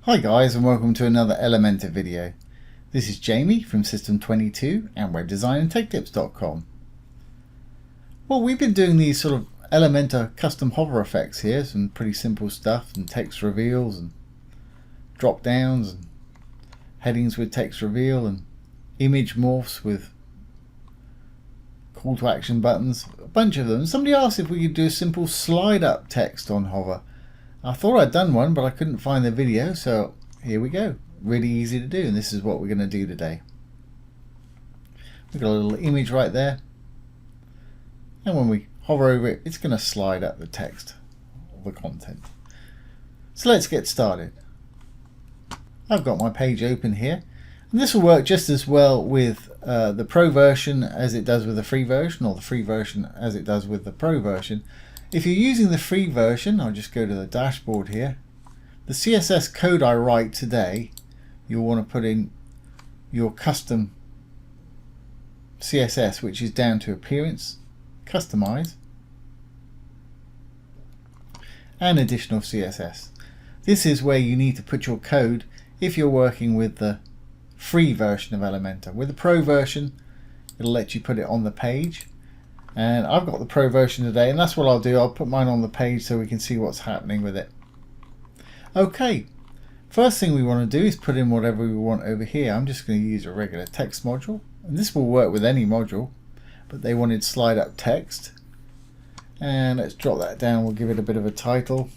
Hi guys, and welcome to another Elementor video. This is Jamie from System 22 and webdesignandtechtips.com. Well, we've been doing these sort of Elementor custom hover effects here, some pretty simple stuff, and text reveals and drop downs and headings with text reveal and image morphs with call to action buttons, a bunch of them. Somebody asked if we could do a simple slide up text on hover. I thought I'd done one, but I couldn't find the video, so here we go. Really easy to do, and this is what we're going to do today. We've got a little image right there, and when we hover over it, it's going to slide up the text, or the content. So let's get started. I've got my page open here, and this will work just as well with the Pro version as it does with the free version, or the free version as it does with the Pro version. If you're using the free version, I'll just go to the dashboard here. The CSS code I write today, you'll want to put in your custom CSS, which is down to Appearance, Customize, and Additional CSS. This is where you need to put your code if you're working with the free version of Elementor. With the Pro version, it'll let you put it on the page. And I've got the Pro version today, and that's what I'll do. I'll put mine on the page so we can see what's happening with it. Okay, first thing we want to do is put in whatever we want over here. I'm just going to use a regular text module, and this will work with any module, but they wanted slide up text. And let's drop that down. We'll give it a bit of a title.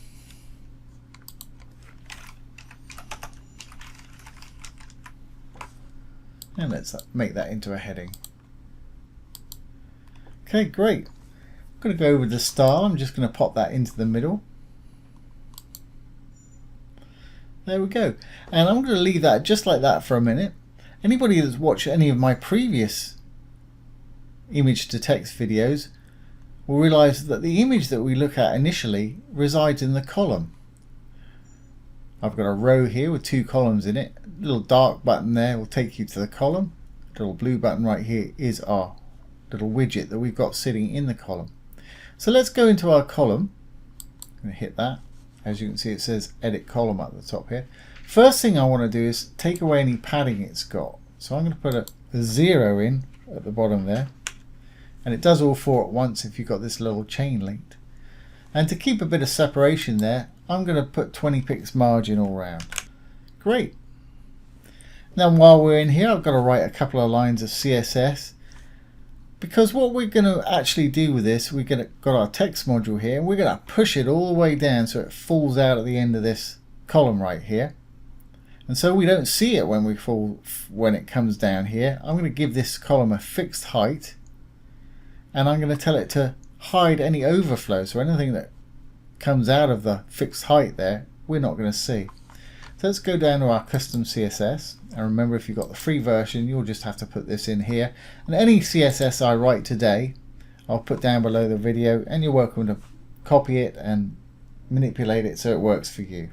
And let's make that into a heading. Okay, great. I'm going to go with the style. I'm just going to pop that into the middle. There we go. And I'm going to leave that just like that for a minute. Anybody that's watched any of my previous image to text videos will realize that the image that we look at initially resides in the column. I've got a row here with two columns in it. A little dark button there will take you to the column. A little blue button right here is our little widget that we've got sitting in the column. So let's go into our column. I'm going to hit that. As you can see, it says edit column at the top here. First thing I want to do is take away any padding it's got. So I'm going to put a 0 in at the bottom there, and it does all four at once if you've got this little chain linked. And to keep a bit of separation there, I'm going to put 20 pix margin all round. Great. Now while we're in here, I've got to write a couple of lines of CSS. Because what we're going to actually do with this, we've got our text module here, and we're going to push it all the way down so it falls out at the end of this column right here. And so we don't see it when it comes down here. I'm going to give this column a fixed height, and I'm going to tell it to hide any overflow. So anything that comes out of the fixed height there, we're not going to see. So let's go down to our custom CSS, and remember, if you've got the free version, you'll just have to put this in here. And any CSS I write today, I'll put down below the video, and you're welcome to copy it and manipulate it so it works for you.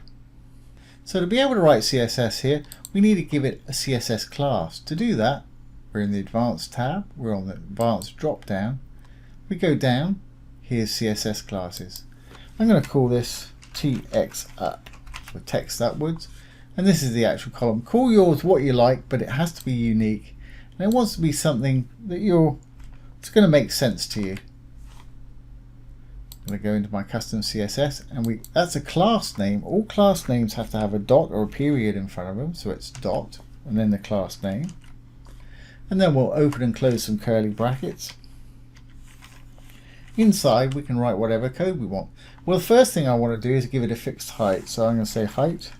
So to be able to write CSS here, we need to give it a CSS class. To do that, we're in the Advanced tab, we're on the Advanced drop down, we go down, here's CSS classes. I'm going to call this txup, for text upwards. And this is the actual column. Call yours what you like, but it has to be unique. And it wants to be something that it's going to make sense to you. I'm going to go into my custom CSS, and that's a class name. All class names have to have a dot or a period in front of them. So it's dot, and then the class name. And then we'll open and close some curly brackets. Inside, we can write whatever code we want. Well, the first thing I want to do is give it a fixed height. So I'm going to say height,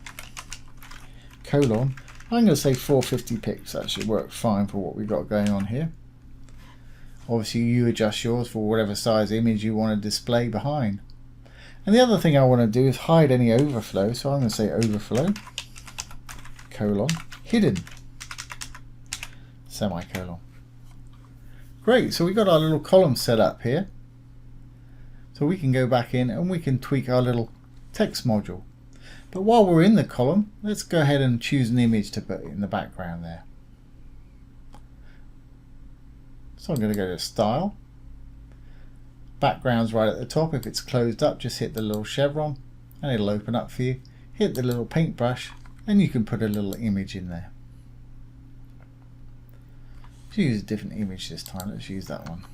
colon, I'm going to say 450 pix. That should work fine for what we've got going on here. Obviously you adjust yours for whatever size image you want to display behind. And the other thing I want to do is hide any overflow. So I'm going to say overflow, colon, hidden, semicolon. Great, so we've got our little column set up here. So we can go back in and we can tweak our little text module. But while we're in the column, let's go ahead and choose an image to put in the background there. So I'm going to go to Style. Background's right at the top. If it's closed up, just hit the little chevron and it'll open up for you. Hit the little paintbrush and you can put a little image in there. Let's use a different image this time. Let's use that one.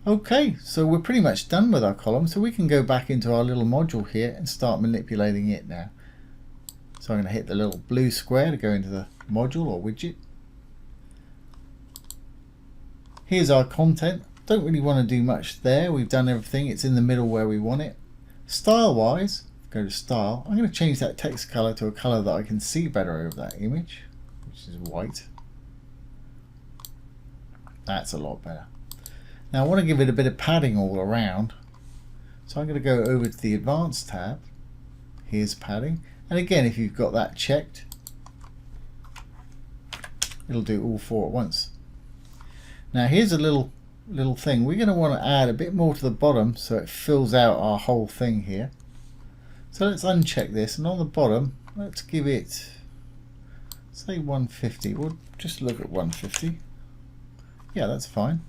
Okay, so we're pretty much done with our column, so we can go back into our little module here and start manipulating it now. So I'm going to hit the little blue square to go into the module or widget. Here's our content. Don't really want to do much there. We've done everything. It's in the middle where we want it. Style wise, go to style. I'm going to change that text color to a color that I can see better over that image, which is white. That's a lot better. Now I want to give it a bit of padding all around. So I'm going to go over to the Advanced tab. Here's padding. And again, if you've got that checked, it'll do all four at once. Now here's a little thing. We're going to want to add a bit more to the bottom so it fills out our whole thing here. So let's uncheck this, and on the bottom, let's give it, say 150. We'll just look at 150. Yeah, that's fine.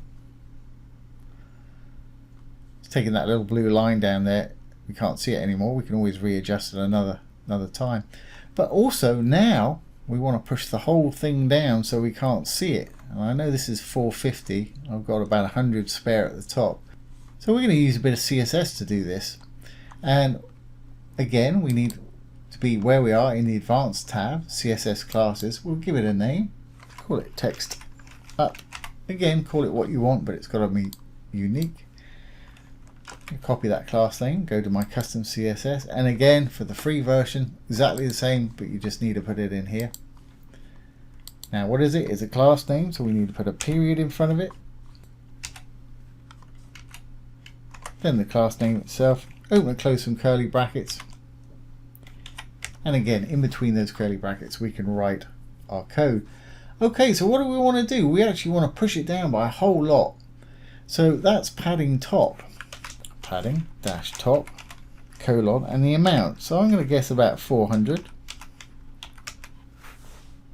It's taking that little blue line down there. We can't see it anymore. We can always readjust it another time. But also now we want to push the whole thing down so we can't see it. And I know this is 450. I've got about 100 spare at the top. So we're going to use a bit of CSS to do this. And again, we need to be where we are in the Advanced tab, CSS classes. We'll give it a name. Call it text up. Again, call it what you want, but it's got to be unique. Copy that class name, go to my custom CSS, and again for the free version exactly the same, but you just need to put it in here. Now what is it? It's a class name, so we need to put a period in front of it, then the class name itself, open and close some curly brackets, and again in between those curly brackets we can write our code. Okay, so what do we want to do? We actually want to push it down by a whole lot. So that's padding top. Padding dash top colon and the amount. So I'm going to guess about 400.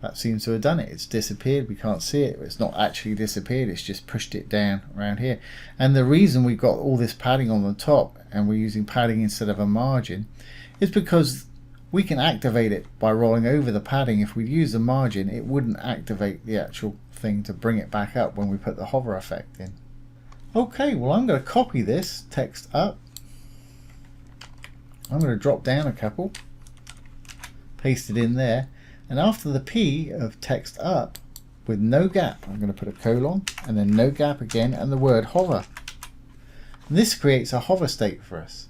That seems to have done it. It's disappeared. We can't see it. It's not actually disappeared. It's just pushed it down around here. And the reason we've got all this padding on the top and we're using padding instead of a margin is because we can activate it by rolling over the padding. If we use a margin, it wouldn't activate the actual thing to bring it back up when we put the hover effect in. Okay, well I'm going to copy this text up. I'm going to drop down a couple, paste it in there, and after the P of text up with no gap, I'm going to put a colon and then no gap again and the word hover. And this creates a hover state for us.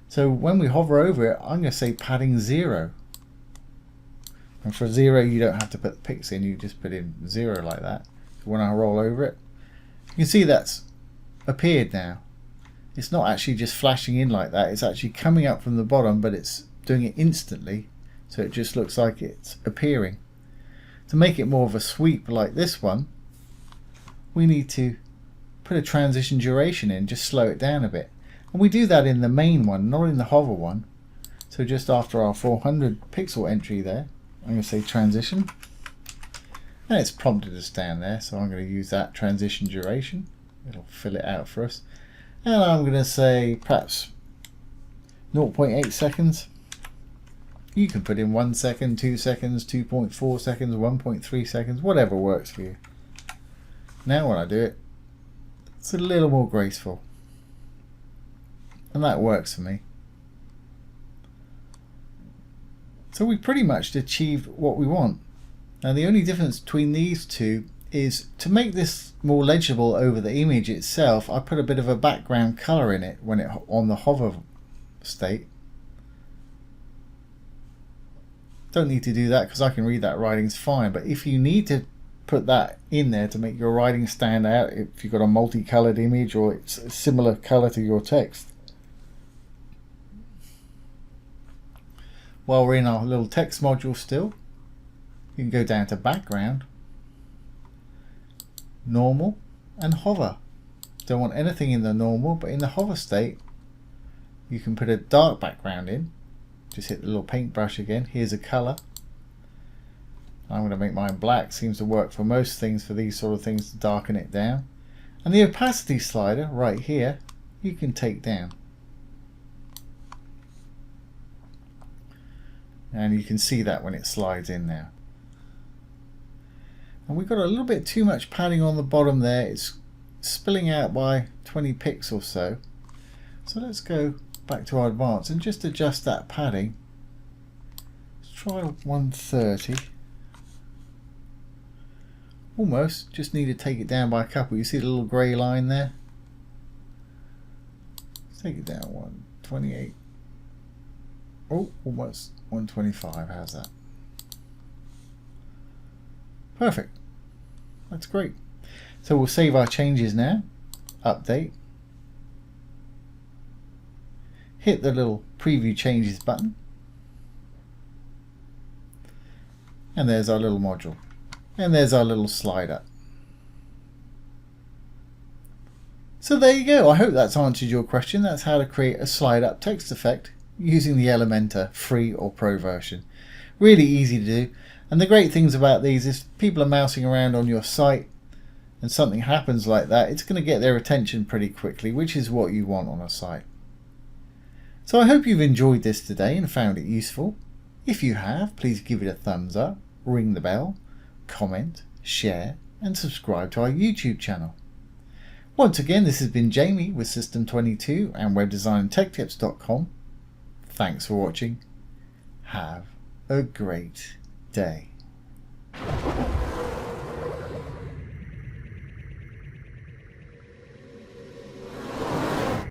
So when we hover over it, I'm going to say padding 0. And for 0 you don't have to put the pix in, you just put in 0 like that. So when I roll over it, you can see that's appeared now. It's not actually just flashing in like that, it's actually coming up from the bottom, but it's doing it instantly, so it just looks like it's appearing. To make it more of a sweep like this one, we need to put a transition duration in, just slow it down a bit. And we do that in the main one, not in the hover one. So just after our 400 pixel entry there, I'm going to say transition, and it's prompted us down there, so I'm going to use that transition duration. It'll fill it out for us, and I'm going to say perhaps 0.8 seconds. You can put in 1 second, 2 seconds, 2.4 seconds, 1.3 seconds, whatever works for you. Now when I do it, it's a little more graceful, and that works for me. So we pretty much achieved what we want. Now the only difference between these two is to make this more legible over the image itself, I put a bit of a background color in it when it on the hover state. Don't need to do that because I can read that writing's fine, but if you need to put that in there to make your writing stand out, if you've got a multicolored image or it's a similar color to your text. While we're in our little text module still, you can go down to background, normal, and hover. Don't want anything in the normal, but in the hover state you can put a dark background in. Just hit the little paintbrush again. Here's a color. I'm going to make mine black. Seems to work for most things, for these sort of things, to darken it down. And the opacity slider right here you can take down. and you can see that when it slides in now. And we've got a little bit too much padding on the bottom there. It's spilling out by 20 pixels or so. So let's go back to our advanced and just adjust that padding. Let's try 130. Almost, just need to take it down by a couple. You see the little grey line there? Let's take it down 128. Oh, almost 125. How's that? Perfect. That's great. So we'll save our changes now. Update. Hit the little preview changes button. And there's our little module. And there's our little slider. So there you go. I hope that's answered your question. That's how to create a slide up text effect using the Elementor free or pro version. Really easy to do. And the great things about these is people are mousing around on your site and something happens like that, it's going to get their attention pretty quickly, which is what you want on a site. So I hope you've enjoyed this today and found it useful. If you have, please give it a thumbs up, ring the bell, comment, share and subscribe to our YouTube channel. Once again, this has been Jamie with System22 and webdesignandtechtips.com. Thanks for watching. Have a great day.